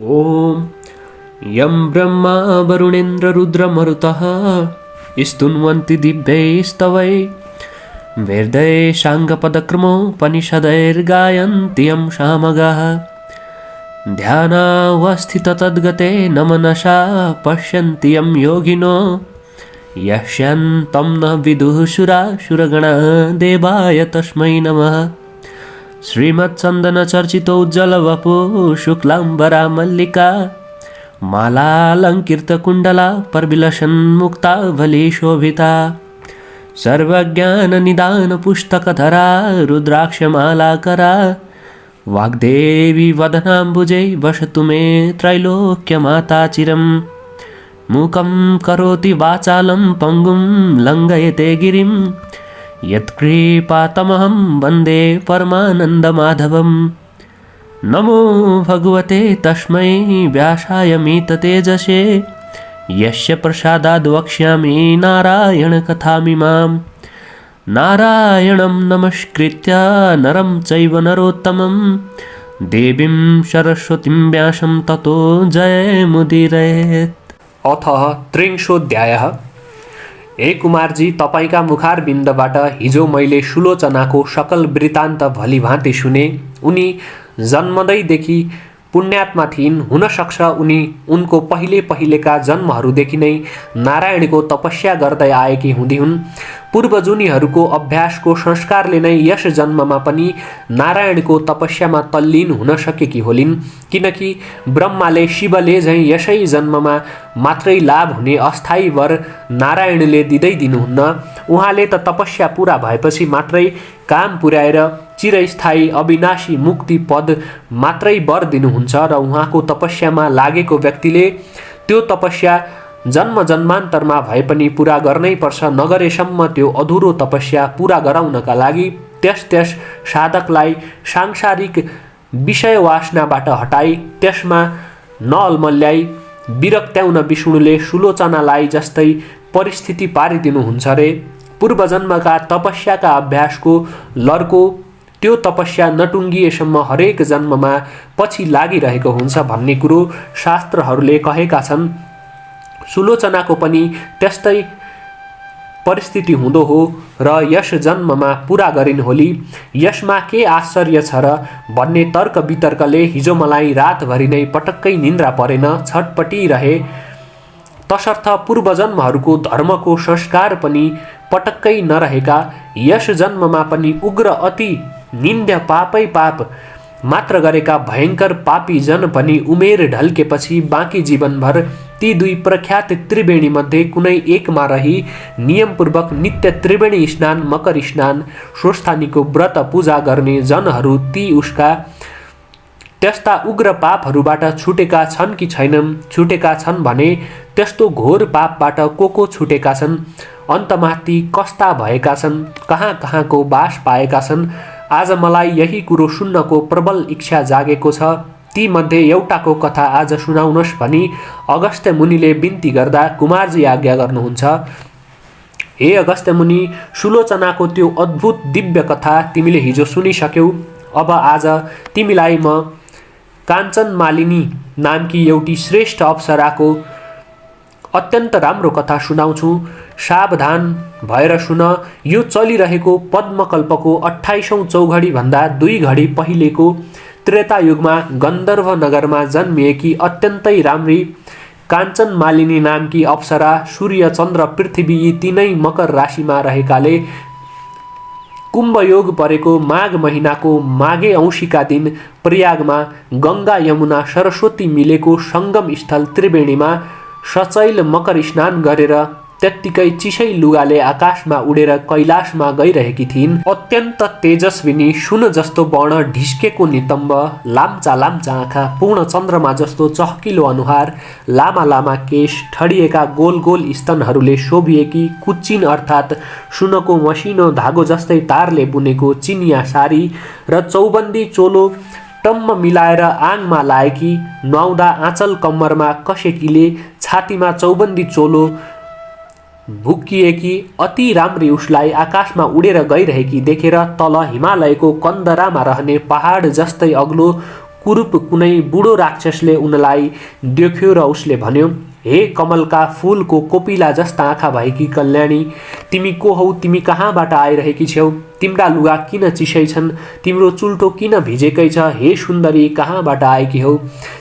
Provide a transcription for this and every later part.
ॐ यं ब्रह्मा वरुणेन्द्ररुद्रमरुतः स्तुन्वन्ति दिव्यैस्तवै वेदैः साङ्गपदक्रमोपनिषदैर्गायन्ति यं सामगाः ध्यानावस्थिततद्गतेन मनसा पश्यन्ति यं योगिनो यस्यान्तं न विदुः सुरासुरगणाः देवाय तस्मै नमः। श्रीमत्चन्दनचर्चितोज्ज्वलवपो शुक्लाम्बरा मल्लिका मालालङ्कृतकुण्डला परविलसन्मुक्तावलीशोभिता सर्वज्ञाननिदानपुस्तकधरा रुद्राक्षमालाकरा वाग्देवी वदनाम्बुजे वसतु मे त्रैलोक्यमाता चिरम्। मूकं करोति वाचालं पङ्गुं लङ्घयते गिरिं यत्कृपातमहं वन्दे परमानन्दमाधवम्। नमो भगवते तस्मै व्यासाय मीततेजसे यस्य प्रसादाद् वक्ष्यामि नारायणकथामिमाम्। नारायणं नमस्कृत्य नरं चैव नरोत्तमं देवीं सरस्वतीं व्यासं ततो जयमुदीरयेत्। अथ त्रिंशोऽध्यायः। हे कुमारजी, तपाईका मुखारबिन्दबाट हिजो मैले सुलोचनाको सकल वृत्तान्त भलीभाँति सुने। उनी जन्मदैदेखि पुण्यात्मा थिइन्। हुन सक्छ उनी उनको पहिलेका जन्महरूदेखि नै नारायणको तपस्या गर्दै आएकी हुँदिहुन्। पूर्वजुनीहरूको अभ्यासको संस्कारले नै यस जन्ममा पनि नारायणको तपस्यामा तल्लीन हुन सकेकी होलिन्। किनकि ब्रह्माले शिवले झैँ यसै जन्ममा मात्रै लाभ हुने अस्थायी वर नारायणले दिँदै दिनुहुन्न। उहाँले त तपस्या पूरा भएपछि मात्रै काम पुर्याएर चिरस्थायी अविनाशी मुक्ति पद मात्रै वर दिनुहुन्छ र उहाँको तपस्यामा लागेको व्यक्तिले त्यो तपस्या जन्म जन्मान्तरमा भए पनि पूरा गर्नै पर्छ। नगरेसम्म त्यो अधुरो तपस्या पूरा गराउनका लागि त्यस साधकलाई सांसारिक विषय वासनाबाट हटाई त्यसमा नअल्मल्याई विरक्त्याउन विष्णुले सुलोचनालाई जस्तै परिस्थिति पारिदिनुहुन्छ रे। पूर्वजन्मका तपस्याका अभ्यासको लर्को त्यो तपस्या नटुङ्गिएसम्म हरेक जन्ममा पछि लागिरहेको हुन्छ भन्ने कुरो शास्त्रहरूले कहेका छन्। सुलोचनाको पनि त्यस्तै परिस्थिति हुँदो हो र यस जन्ममा पूरा गरिन् होली। यसमा के आश्चर्य छ र भन्ने तर्क वितर्कले हिजो मलाई रातभरि नै पटक्कै निन्द्रा परेन, छटपटिरहे। तसर्थ पूर्वजन्महरूको धर्मको संस्कार पनि पटक्कै नरहेका यस जन्ममा पनि उग्र अति निन्द्य पापै पाप मात्र गरेका भयङ्कर पापी जन पनि उमेर ढल्केपछि बाँकी जीवनभर ती दुई प्रख्यात त्रिवेणी मध्ये कुनै एकमा रही नियमपूर्वक नित्य त्रिवेणी स्नान, मकर स्नान, स्वस्थानीको व्रत पूजा गर्ने जनहरू ती उसका त्यस्ता उग्र पापहरूबाट छुटेका छन् कि छैनन्? छुटेका छन् भने त्यस्तो घोर पापबाट को छुटेका छन्? अन्तमा ती कस्ता भएका छन्? कहाँ कहाँको बास पाएका छन्? आज मलाई यही कुरो सुन्नको प्रबल इच्छा जागेको छ। ती मध्ये एउटाको कथा आज सुनाउनुहोस् भनी अगस्त्य मुनिले बिन्ती गर्दा कुमारजी आज्ञा गर्नुहुन्छ। हे अगस्त्य मुनि, सुलोचनाको त्यो अद्भुत दिव्य कथा तिमीले हिजो सुनिसक्यौ। अब आज तिमीलाई म काञ्चन मालिनी नामकी एउटी श्रेष्ठ अप्सराको अत्यन्त राम्रो कथा सुनाउँछु। सावधान भएर सुन। यो चलिरहेको पद्मकल्पको 28औं चौघडी भन्दा 2 घडी पहिलेको त्रेतायुगमा गन्धर्व नगरमा जन्मिएकी अत्यन्तै राम्री काञ्चन मालिनी नामकी अप्सरा सूर्य, चन्द्र, पृथ्वी यी तीनै मकर राशिमा रहेकाले कुम्भयोग परेको माघ महिनाको माघे औँसीका दिन प्रयागमा गङ्गा, यमुना, सरस्वती मिलेको सङ्गम स्थल त्रिवेणीमा सचैल मकर स्नान गरेर त्यत्तिकै चिसै लुगाले आकाशमा उडेर कैलाशमा गइरहेकी थिइन्। अत्यन्त तेजस्विनी, सुन जस्तो वर्ण, ढिस्केको नितम्ब, लाम्चा लाम्चा आँखा, पूर्ण चन्द्रमा जस्तो चहकिलो अनुहार, लामा लामा केश, ठडिएका गोल गोल स्तनहरूले शोभिएकी कुच्चिन अर्थात् सुनको मसिनो धागो जस्तै तारले बुनेको चिनिया सारी र चौबन्दी चोलो टम्म मिलाएर आङमा लाएकी, नुहाउँदा आँचल कम्मरमा कसेकीले छातीमा चौबन्दी चोलो भुक्किएकी अति राम्री उसलाई आकाशमा उडेर गइरहेकी देखेर तल हिमालयको कन्दरामा रहने पहाड जस्तै अग्लो कुरूप कुनै बुढो राक्षसले उनलाई देख्यो र उसले भन्यो, हे कमलका फूलको कोपिला जस्ता आँखा भएकी कल्याणी, तिमी को हौ? तिमी कहाँबाट आइरहेकी छेउ? तिम्रा लुगा किन चिसै छन्? तिम्रो चुल्टो किन भिजेकै छ? हे सुन्दरी, कहाँबाट आएकी हौ?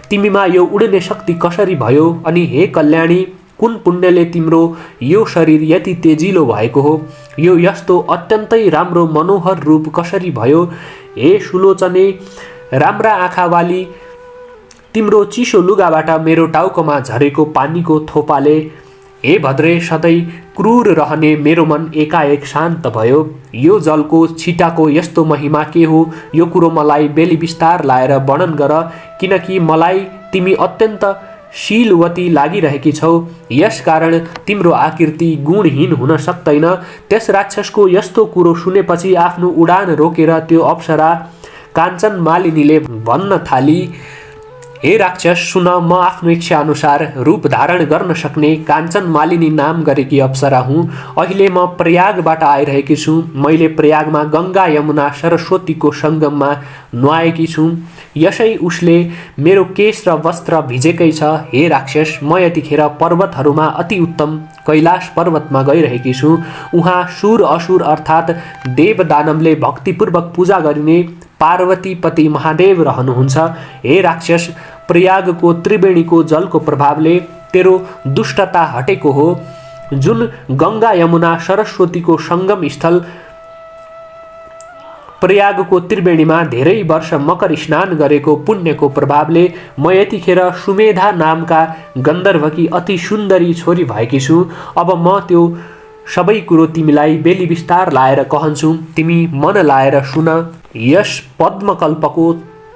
तिमीमा यो उड्ने शक्ति कसरी भयो? अनि हे कल्याणी, कुन पुण्यले तिम्रो यो शरीर यति तेजिलो भएको हो? यो यस्तो अत्यन्तै राम्रो मनोहर रूप कसरी भयो? हे सुलोचने, राम्रा आँखावाली, तिम्रो चिसो लुगाबाट मेरो टाउकोमा झरेको पानीको थोपाले, हे भद्रे, सधैँ क्रूर रहने मेरो मन एकाएक शान्त भयो। यो जलको छिटाको यस्तो महिमा के हो? यो कुरो मलाई बेली विस्तार लाएर वर्णन गर, किनकि मलाई तिमी अत्यन्त शीलवती लागिरहेकी छौ। यसकारण तिम्रो आकृति गुणहीन हुन सक्दैन। त्यस राक्षसको यस्तो कुरो सुनेपछि आफ्नो उडान रोकेर त्यो अप्सरा काञ्चन मालिनीले भन्न थाली, हे राक्षस, सुन, म आफ्नो इच्छा अनुसार रूप धारण गर्न सक्ने काञ्चन मालिनी नाम गरेकी अप्सरा हुँ। अहिले म प्रयागबाट आइरहेकी छु। मैले प्रयागमा गङ्गा यमुना सरस्वतीको सङ्गममा नुहाएकी छु। यसै उसले मेरो केश र वस्त्र भिजेकै छ। हे राक्षस, म यतिखेर पर्वतहरूमा अति उत्तम कैलाश पर्वतमा गइरहेकी छु। उहाँ सुर असुर अर्थात् देव दानवले भक्तिपूर्वक पूजा गरिने पार्वतीपति महादेव रहनुहुन्छ। हे राक्षस, प्रयागको त्रिवेणीको जलको प्रभावले तेरो दुष्टता हटेको हो। जुन गङ्गा यमुना सरस्वतीको सङ्गम स्थल प्रयागको त्रिवेणीमा धेरै वर्ष मकर स्नान गरेको पुण्यको प्रभावले म यतिखेर सुमेधा नामका गन्धर्वकी अति सुन्दरी छोरी भएकी छु। अब म त्यो सबै कुरो तिमीलाई बेली विस्तार लाएर कहन्छु, तिमी मन लाएर सुन। यस पद्मकल्पको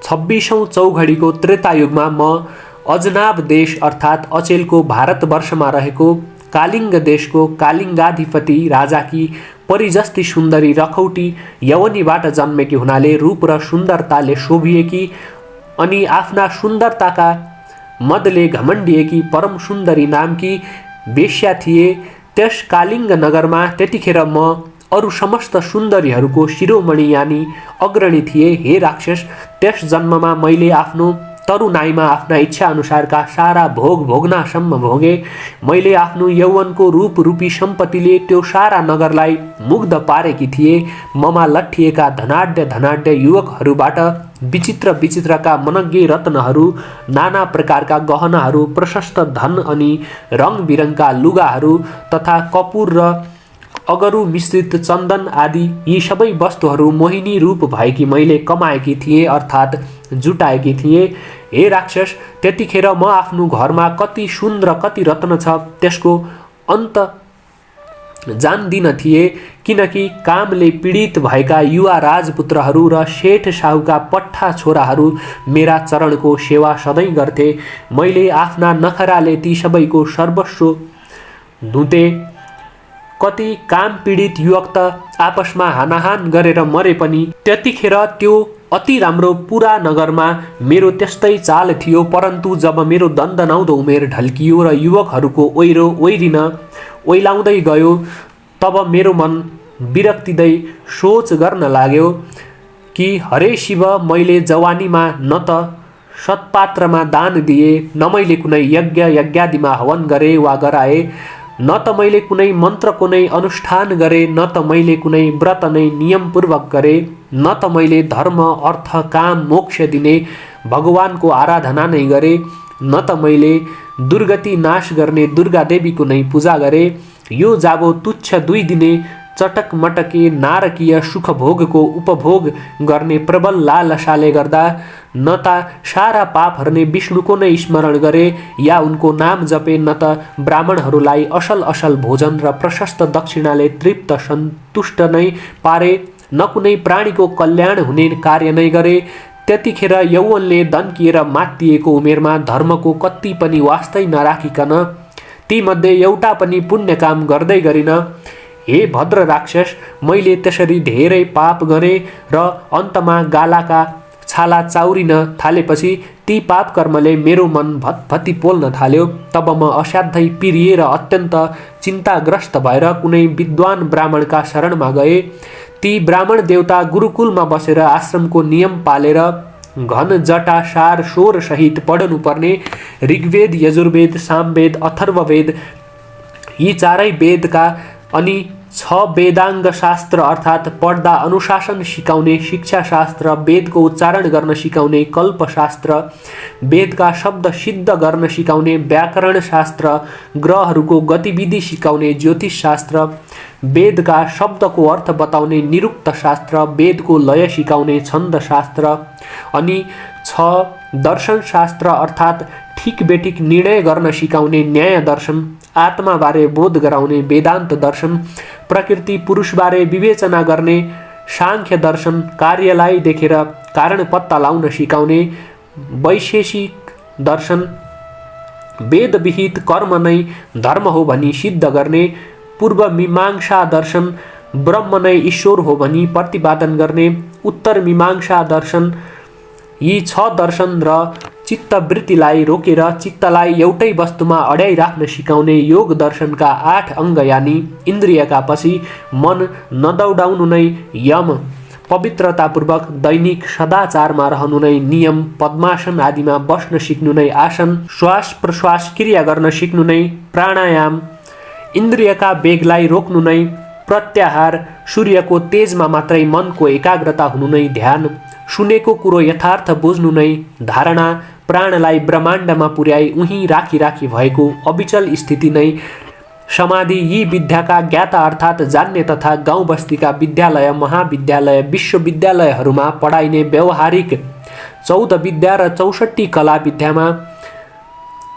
26औं चौघडीको त्रेतायुगमा म अजनाब देश अर्थात् अचेलको भारतवर्षमा रहेको कालिङ्ग देशको कालिङ्गाधिपति राजाकी परिजस्ती सुन्दरी रखौटी यवनीबाट जन्मेकी हुनाले रूप र सुन्दरताले शोभिएकी अनि आफ्ना सुन्दरताका मदले घमण्डिएकी परम सुन्दरी नामकी वेश्या थिए। त्यस कालिङ्ग नगरमा त्यतिखेर म अरू समस्त सुन्दरीहरूको शिरोमणि यानी अग्रणी थिए। हे राक्षस, त्यस जन्ममा मैले आफ्नो तरुणाईमा आफ्ना इच्छा अनुसारका सारा भोग भोग्नासम्म भोगे। मैले आफ्नो यौवनको रूप रूपी सम्पत्तिले त्यो सारा नगरलाई मुग्ध पारेकी थिए। ममा लट्ठिएका धनाढ्य युवकहरूबाट विचित्र विचित्रका मनज्ञ रत्नहरू, नाना प्रकारका गहनाहरू, प्रशस्त धन अनि रङबिरङका लुगाहरू तथा कपुर र अगरु मिश्रित चन्दन आदि यी सबै वस्तुहरू मोहिनी रूप भएकी मैले कमाएकी थिएँ अर्थात् जुटाएकी थिएँ। हे राक्षस, त्यतिखेर म आफ्नो घरमा कति सुन र कति रत्न छ त्यसको अन्त जान्दिन थिए, किनकि कामले पीडित भएका युवा राजपुत्रहरू र शेठ साहुका पट्ठा छोराहरू मेरा चरणको सेवा सधैँ गर्थे। मैले आफ्ना नखराले ती सबैको सर्वस्व धुते। कति काम पीडित युवक त आपसमा हानाहान गरेर मरे पनि त्यतिखेर त्यो अति राम्रो पुरा नगरमा मेरो त्यस्तै चाल थियो। परन्तु जब मेरो दन्दनाउँदो उमेर ढल्कियो र युवकहरूको ओइरो ओइरिन ओइलाउँदै गयो, तब मेरो मन विरक्तिदै सोच गर्न लाग्यो कि हरे शिव, मैले जवानीमा न त सत्पात्रमा दान दिए, न मैले कुनै यज्ञ यज्ञादिमा हवन गरे वा गराए, न त मैले कुनै मन्त्रको नै अनुष्ठान गरे, न त मैले कुनै व्रत नै नियमपूर्वक गरे, न त मैले धर्म अर्थ काम मोक्ष दिने भगवानको आराधना नै गरे, न त मैले दुर्गति नाश गर्ने दुर्गा देवीको नै पूजा गरे। यो जाबो तुच्छ 2 दिने चटक मटके नारकीय सुखभोगको उपभोग गर्ने प्रबल लालसाले गर्दा न त सारा पाप हर्ने विष्णुको नै स्मरण गरे या उनको नाम जपे, न त ब्राह्मणहरूलाई असल असल भोजन र प्रशस्त दक्षिणाले तृप्त सन्तुष्ट नै पारे, न कुनै प्राणीको कल्याण हुने कार्य नै गरे। त्यतिखेर यौवनले दन्किएर मात्तिएको उमेरमा धर्मको कति पनि वास्तै नराखिकन तीमध्ये एउटा पनि पुण्य काम गर्दै गरिन। हे भद्र राक्षस, मैले त्यसरी धेरै पाप गरेँ र अन्तमा गालाका छाला चाउरिन थालेपछि ती पाप कर्मले मेरो मन भत्भती पोल्न थाल्यो। तब म असाध्यै पिरिएर अत्यन्त चिन्ताग्रस्त भएर कुनै विद्वान ब्राह्मणका शरणमा गए। ती ब्राह्मण देवता गुरुकुलमा बसेर आश्रमको नियम पालेर घन जटा सार स्वर सहित पढ्नुपर्ने ऋग्वेद, यजुर्वेद, सामवेद, अथर्ववेद यी चारै वेदका अनि 6 वेदाङ्ग शास्त्र अर्थात् पढ्दा अनुशासन सिकाउने शिक्षा शास्त्र, वेदको उच्चारण गर्न सिकाउने कल्पशास्त्र, वेदका शब्द सिद्ध गर्न सिकाउने व्याकरण शास्त्र, ग्रहहरूको गतिविधि सिकाउने ज्योतिष शास्त्र, वेदका शब्दको अर्थ बताउने निरुक्त शास्त्र, वेदको लय सिकाउने छन्द शास्त्र अनि 6 दर्शन शास्त्र अर्थात् ठिक बेठिक निर्णय गर्न सिकाउने न्याय दर्शन, आत्माबारे बोध गराउने वेदान्त दर्शन, प्रकृति पुरुषबारे विवेचना गर्ने सांख्य दर्शन, कार्यलाई देखेर कारण पत्ता लाउन सिकाउने वैशेषिक दर्शन, वेदविहित कर्म नै धर्म हो भनी सिद्ध गर्ने पूर्व मीमांसा दर्शन, ब्रह्म नै ईश्वर हो भनी प्रतिपादन गर्ने उत्तर मीमांसा दर्शन। यी 6 दर्शन र चित्तवृत्तिलाई रोकेर चित्तलाई एउटै वस्तुमा अड्याइराख्न सिकाउने योग दर्शनका 8 अङ्ग यानि इन्द्रियका पछि मन नदौडाउनु नै यम, पवित्रतापूर्वक दैनिक सदाचारमा रहनु नै नियम, पद्मासन आदिमा बस्न सिक्नु नै आसन, श्वास प्रश्वास क्रिया गर्न सिक्नु नै प्राणायाम, इन्द्रियका वेगलाई रोक्नु नै प्रत्याहार, सूर्यको तेजमा मात्रै मनको एकाग्रता हुनु नै ध्यान, सुनेको कुरो यथार्थ बुझ्नु नै धारणा, प्राणलाई ब्रह्माण्डमा पुर्याई उहीँ राखी राखी भएको अविचल स्थिति नै समाधि। यी विद्याका ज्ञाता अर्थात् जान्ने तथा गाउँ बस्तीका विद्यालय, महाविद्यालय, विश्वविद्यालयहरूमा पढाइने व्यावहारिक 14 विद्या र 64 कला विद्यामा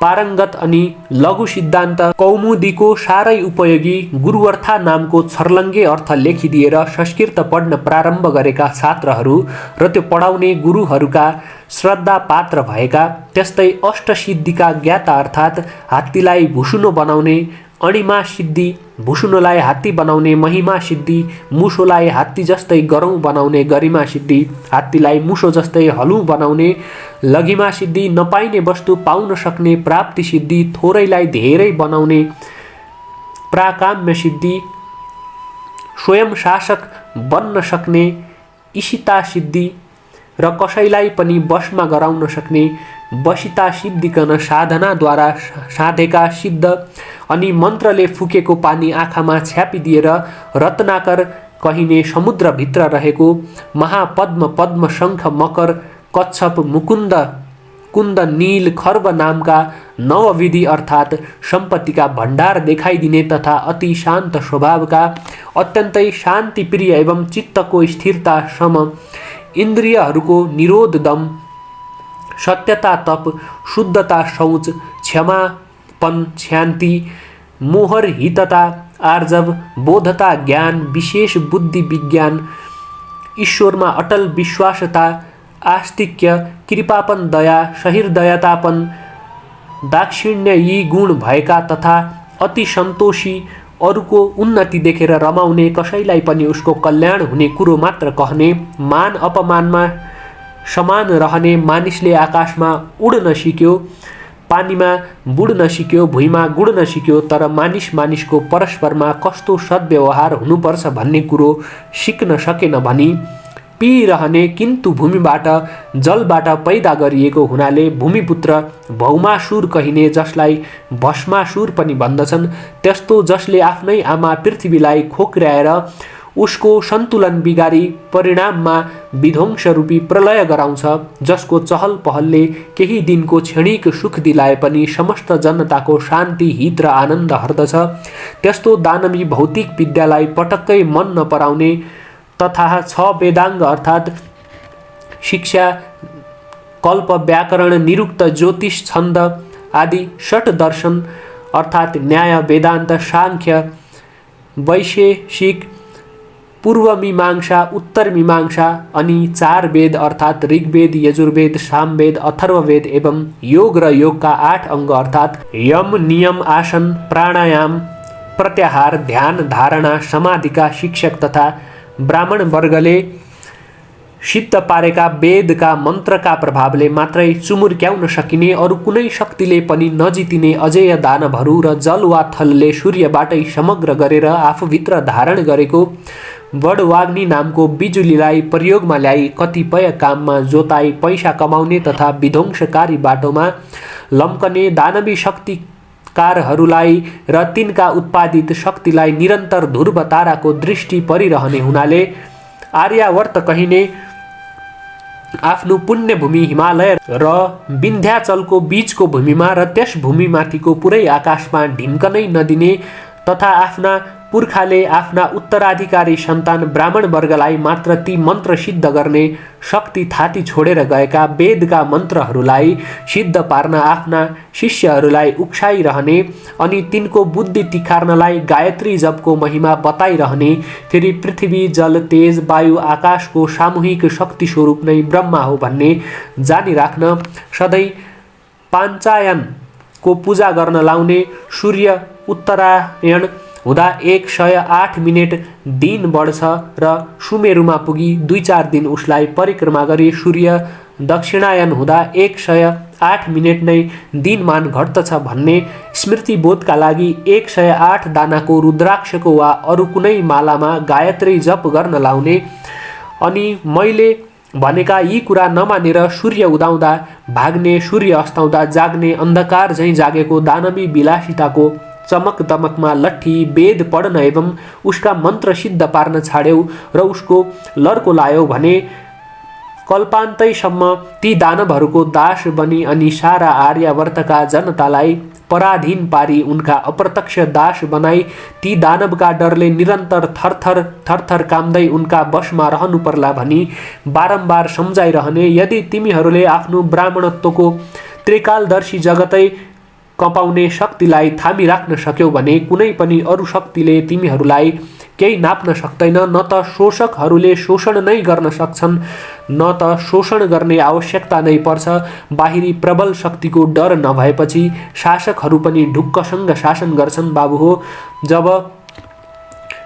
पारङ्गत अनि लघु सिद्धान्त कौमुदीको साह्रै उपयोगी गुरुवर्था नामको छर्लङ्गे अर्थ लेखिदिएर संस्कृत पढ्न प्रारम्भ गरेका छात्रहरू र त्यो पढाउने गुरुहरूका श्रद्धा पात्र भएका, त्यस्तै अष्टसिद्धिका ज्ञाता अर्थात् हात्तीलाई भुसुनो बनाउने अणिमा सिद्धि, भुसुनोलाई हात्ती बनाउने महिमा सिद्धि, मुसोलाई हात्ती जस्तै गरौँ बनाउने गरिमा सिद्धि, हात्तीलाई मुसो जस्तै हलुँ बनाउने लघिमा सिद्धि, नपाइने वस्तु पाउन सक्ने प्राप्ति सिद्धि, थोरैलाई धेरै बनाउने प्राकाम्य सिद्धि, स्वयं शासक बन्न सक्ने ईशिता सिद्धि र कसैलाई पनि वशमा गराउन सक्ने वशिता सिद्धिकन साधनाद्वारा साधेका सिद्ध अनि मन्त्रले फुकेको पानी आँखामा छ्यापिदिएर रत्नाकर कहिने समुद्रभित्र रहेको महापद्म, पद्म, शङ्ख, मकर, कच्छप, मुकुन्द, कुन्द, नील, खर्ब नामका नवविधि अर्थात् सम्पत्तिका भण्डार देखाइदिने तथा अति शान्त स्वभावका अत्यन्तै शान्तिप्रिय एवं चित्तको स्थिरता सम इन्द्रियहरूको निरोध दम, सत्यता तप, शुद्धता शौच, क्षमापन शान्ति, मोहरहितता आर्जव, बोधता ज्ञान, विशेष बुद्धि विज्ञान, ईश्वरमा अटल विश्वासता, आस्तिक्य, कृपापन दया, सहिर्दयतापन, दाक्षिण्य यी गुण भएका तथा अति सन्तोषी, अरूको उन्नति देखेर रमाउने, कसैलाई पनि उसको कल्याण हुने कुरो मात्र कहने, मान अपमानमा समान रहने, मानिसले आकाशमा उड्न सिक्यो, पानीमा बुड्न सिक्यो, भुइँमा गुड्न सिक्यो, तर मानिसको परस्परमा कस्तो सद्व्यवहार हुनुपर्छ भन्ने कुरो सिक्न सकेन भनी पिइरहने, किन्तु भूमिबाट जलबाट पैदा गरिएको हुनाले भूमिपुत्र भौमासुर कहिने, जसलाई भस्मासुर पनि भन्दछन्, त्यस्तो जसले आफ्नै आमा पृथ्वीलाई खोक्र्याएर उसको सन्तुलन बिगारी परिणाममा विध्वंसरूपी प्रलय गराउँछ, जसको चहल पहलले केही दिनको क्षणिक सुख दिलाए पनि समस्त जनताको शान्ति, हित र आनन्द हर्दछ, त्यस्तो दानवी भौतिक विद्यालाई पटक्कै मन नपराउने तथा 6 वेदाङ्ग अर्थात् शिक्षा, कल्प, व्याकरण, निरुक्त, ज्योतिष, छन्द आदि 6 दर्शन अर्थात् न्याय, वेदान्त, सांख्य, वैशेषिक, पूर्व मीमांसा, उत्तर मीमांसा अनि 4 वेद अर्थात् ऋग्वेद, यजुर्वेद, सामवेद, अथर्ववेद एवं योग र योगका 8 अङ्ग अर्थात् यम, नियम, आसन, प्राणायाम, प्रत्याहार, ध्यान, धारणा, समाधिका शिक्षक तथा ब्राह्मण वर्गले सिद्ध पारेका वेदका मन्त्रका प्रभावले मात्रै चुमुर्क्याउन सकिने अरू कुनै शक्तिले पनि नजितिने अजेय दानवहरू र जल वा थलले सूर्यबाटै समग्र गरेर आफूभित्र धारण गरेको बडवाग्नि नामको बिजुलीलाई प्रयोगमा ल्याई कतिपय काममा जोताई पैसा कमाउने तथा विध्वंसकारी बाटोमा लम्कने दानवी शक्तिकारहरूलाई र तिनका उत्पादित शक्तिलाई निरन्तर ध्रुव ताराको दृष्टि परिरहने हुनाले आर्यावर्त कहिने आफ्नो पुण्यभूमि हिमालय र विन्ध्याचलको बीचको भूमिमा र त्यस भूमिमाथिको पुरै आकाशमा ढिम्कनै नदिने तथा आफ्ना पुर्खाले आफ्ना उत्तराधिकारी सन्तान ब्राह्मण वर्गलाई मात्र ती मन्त्र सिद्ध गर्ने शक्ति थाती छोडेर गएका वेदका मन्त्रहरूलाई सिद्ध पार्न आफ्ना शिष्यहरूलाई उक्साइरहने अनि तिनको बुद्धि तिखार्नलाई गायत्री जपको महिमा बताइरहने, फेरि पृथ्वी जल तेज वायु आकाशको सामूहिक शक्ति स्वरूप नै ब्रह्मा हो भन्ने जानिराख्न सधैँ पाञ्चायनको पूजा गर्न लाउने, सूर्य उत्तरायण हुँदा 108 मिनेट दिन बढ्छ र सुमेरुमा पुगी 2-4 दिन उसलाई परिक्रमा गरी सूर्य दक्षिणायन हुँदा 108 मिनेट नै दिनमान घट्दछ भन्ने स्मृतिबोधका लागि 108 दानाको रुद्राक्षको वा अरू कुनै मालामा गायत्री जप गर्न लाउने। अनि मैले भनेका यी कुरा नमानेर सूर्य उदाउँदा भाग्ने, सूर्य अस्ताउँदा जाग्ने, अन्धकार झैँ जागेको दानवी विलासिताको चमक दमकमा लट्ठी वेद पढ्न एवं उसका मन्त्र सिद्ध पार्न छाड्यौ र उसको लर्को लायौ भने कल्पान्तैसम्म ती दानवहरूको दास बनी अनि सारा आर्यावर्तका जनतालाई पराधीन पारी उनका अप्रत्यक्ष दास बनाई ती दानवका डरले निरन्तर थरथर काम्दै उनका वशमा रहनु पर्ला भनी बारम्बार सम्झाइरहने। यदि तिमीहरूले आफ्नो ब्राह्मणत्वको त्रिकालदर्शी जगतै कपाउने शक्तिलाई थामिराख्न सक्यौ भने कुनै पनि अरू शक्तिले तिमीहरूलाई केही नाप्न सक्दैन। न त शोषकहरूले शोषण नै गर्न सक्छन्, न त शोषण गर्ने आवश्यकता नै पर्छ। बाहिरी प्रबल शक्तिको डर नभएपछि शासकहरू पनि ढुक्कसँग शासन गर्छन्। बाबु हो, जब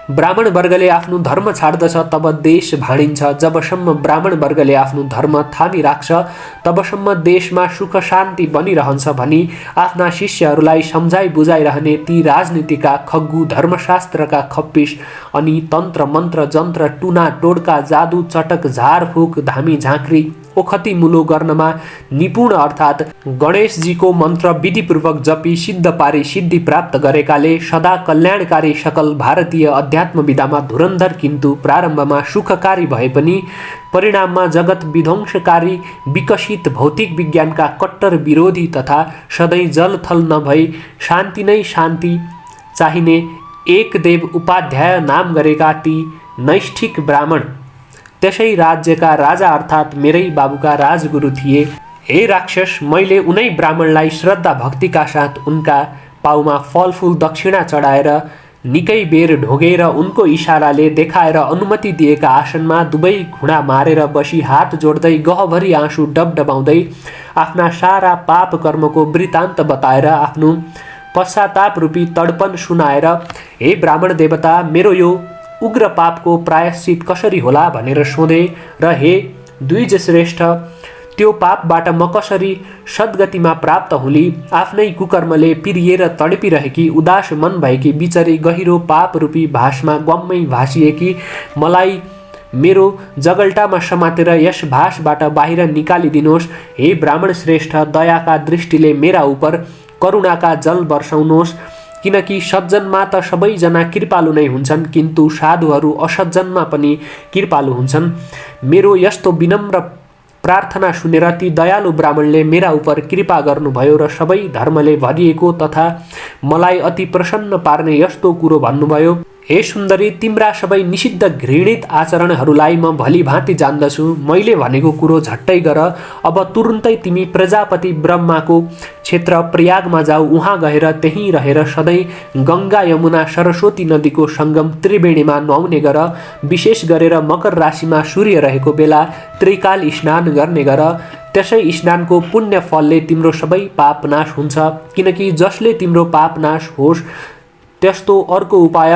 ब्राह्मण वर्गले आफ्नो धर्म छाड्दछ तब देश भाँडिन्छ। जबसम्म ब्राह्मण वर्गले आफ्नो धर्म थामिराख्छ तबसम्म देशमा सुख शान्ति बनिरहन्छ भनी आफ्ना शिष्यहरूलाई सम्झाइ बुझाइरहने ती राजनीतिका खग्गु, धर्मशास्त्रका खप्पिस अनि तन्त्र मन्त्र जन्त्र टुना टोड्का जादु चटक झारफुक धामी झाँक्री ओखती मुलो गर्नमा निपुण अर्थात् गणेशजीको मन्त्र विधिपूर्वक जपी सिद्ध पारी सिद्धि प्राप्त गरेकाले सदा कल्याणकारी सकल भारतीय अध्यात्म विधामा धुरन्धर किन्तु प्रारम्भमा सुखकारी भए पनि परिणाममा जगत विध्वंसकारी विकसित भौतिक विज्ञानका कट्टर विरोधी तथा सधैँ जलथल नभई शान्ति नै शान्ति चाहिने एकदेव उपाध्याय नाम गरेका ती नैष्ठिक ब्राह्मण त्यसै राज्यका राजा अर्थात् मेरै बाबुका राजगुरु थिए। हे राक्षस, मैले उनै ब्राह्मणलाई श्रद्धा भक्तिका साथ उनका पाउमा फलफुल दक्षिणा चढाएर निकै बेर ढोगेर उनको इशाराले देखाएर अनुमति दिएका आसनमा दुवै घुँडा मारेर बसी हात जोड्दै गहभरि आँसु डबडबाउँदै आफ्ना सारा पाप कर्मको वृत्तान्त बताएर आफ्नो पश्चाताप रूपी तडपन सुनाएर, हे ब्राह्मण देवता, मेरो यो उग्र पापको प्रायश्चित कसरी होला भनेर सोधे र हे द्विजश्रेष्ठ, त्यो पापबाट म कसरी सद्गतिमा प्राप्त हुली? आफ्नै कुकर्मले पिरिएर तडपिरहेकी उदास मन भएकी बिचरी गहिरो पाप रूपी भासमा ग्वाम्मै भासिएकी मलाई मेरो जगल्टामा समातेर यस भासबाट बाहिर निकालिदिनुहोस्। हे ब्राह्मण श्रेष्ठ, दयाका दृष्टिले मेरा उपर करुणाका जल वर्षाउनुहोस्, किनकि सज्जनमा त सबैजना कृपालु नै हुन्छन् किन्तु साधुहरू असज्जनमा पनि कृपालु हुन्छन्। मेरो यस्तो विनम्र प्रार्थना सुनेर ती दयालु ब्राह्मणले मेरा उपर कृपा गर्नुभयो र सबै धर्मले भरिएको तथा मलाई अति प्रसन्न पार्ने यस्तो कुरो भन्नुभयो, हे सुन्दरी, तिम्रा सबै निषिद्ध घृणित आचरणहरूलाई म भलीभाँति जान्दछु। मैले भनेको कुरो झट्टै गर। अब तुरुन्तै तिमी प्रजापति ब्रह्माको क्षेत्र प्रयागमा जाऊ। उहाँ गएर त्यहीँ रहेर सधैँ गङ्गा यमुना सरस्वती नदीको सङ्गम त्रिवेणीमा नुहाउने गर। विशेष गरेर मकर राशिमा सूर्य रहेको बेला त्रिकाल स्नान गर्ने गर। त्यसै स्नानको पुण्य फलले तिम्रो सबै पाप नाश हुन्छ, किनकि जसले तिम्रो पाप नाश होस् त्यस्तो अर्को उपाय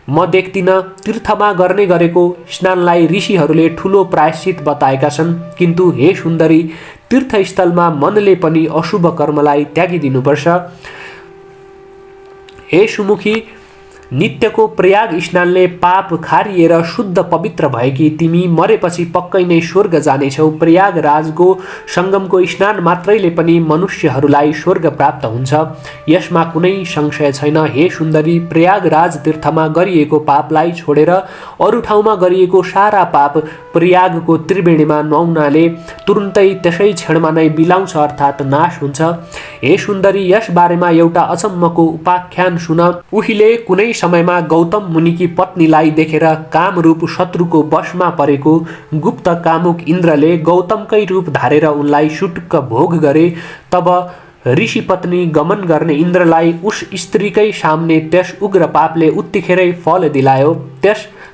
म देख्दिनँ। तीर्थमा गर्ने गरेको स्नानलाई ऋषिहरूले ठुलो प्रायश्चित बताएका छन्, किन्तु हे सुन्दरी, तीर्थस्थलमा मनले पनि अशुभ कर्मलाई त्यागिदिनुपर्छ। हे सुमुखी, नित्यको प्रयाग स्नानले पाप खारिएर शुद्ध पवित्र भएकी तिमी मरेपछि पक्कै नै स्वर्ग जानेछौ। प्रयागराजको सङ्गमको स्नान मात्रैले पनि मनुष्यहरूलाई स्वर्ग प्राप्त हुन्छ, यसमा कुनै संशय छैन। हे सुन्दरी, प्रयागराज तीर्थमा गरिएको पापलाई छोडेर अरू ठाउँमा गरिएको सारा पाप प्रयागको त्रिवेणीमा नुहाउनाले तुरुन्तै त्यसै क्षणमा नै बिलाउँछ, अर्थात् नाश हुन्छ। हे सुन्दरी, यस बारेमा एउटा अचम्मको उपाख्यान सुन। उहिले कुनै समयमा गौतम मुनिकी पत्नीलाई देखेर कामरूप शत्रुको वशमा परेको गुप्त कामुक इन्द्रले गौतमकै रूप धारेर उनलाई सुटुक्क भोग गरे। तब ऋषि पत्नी गमन गर्ने इन्द्रलाई उस स्त्रीकै सामने त्यस उग्र पापले उत्तिखेरै फल दिलायो।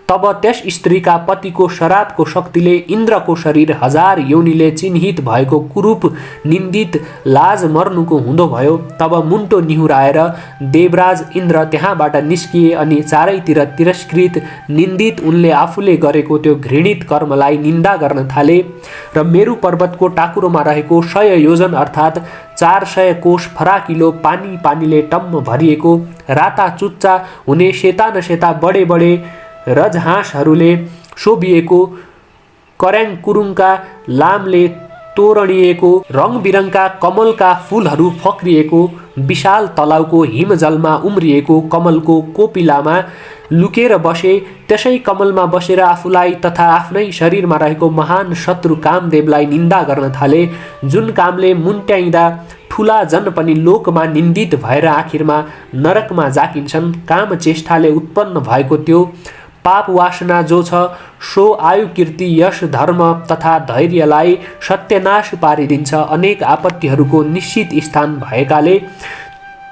तब त्यस स्त्रीका पतिको श्रापको शक्तिले इन्द्रको शरीर 1000 योनिले चिन्हित भएको कुरूप निन्दित लाज मर्नुको हुँदो भयो। तब मुन्टो निहुराएर देवराज इन्द्र त्यहाँबाट निस्किए अनि चारैतिर तिरस्कृत निन्दित उनले आफूले गरेको त्यो घृणित कर्मलाई निन्दा गर्न थाले र मेरु पर्वतको टाकुरोमा रहेको 100 योजन अर्थात् 400 कोष फराकिलो पानीले टम्म भरिएको राता चुच्चा हुने सेता न सेता बडे बडे रजहाँसहरूले शोभिएको कर्याङ कुरुङका लामले तोरणिएको रङबिरङका कमलका फूलहरू फक्रिएको विशाल तलाउको हिमजलमा उम्रिएको कमलको कोपिलामा लुकेर बसे। त्यसै कमलमा बसेर आफूलाई तथा आफ्नै शरीरमा रहेको महान शत्रु कामदेवलाई निन्दा गर्न थाले, जुन कामले मुन्ट्याइँदा ठुला जन पनि लोकमा निन्दित भएर आखिरमा नरकमा जाकिन्छन्। काम चेष्टाले उत्पन्न भएको त्यो पाप वासना जो छ सो आयु कीर्ति यश धर्म तथा धैर्यलाई सत्यनाश पारिदिन्छ। अनेक आपत्तिहरूको निश्चित स्थान भएकाले